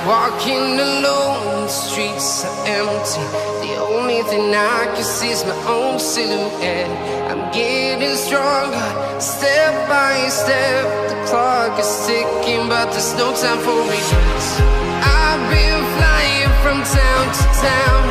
Walking alone, the streets are empty. The only thing I can see is my own silhouette. I'm getting stronger, step by step. The clock is ticking, but there's no time for me. I've been flying from town to town,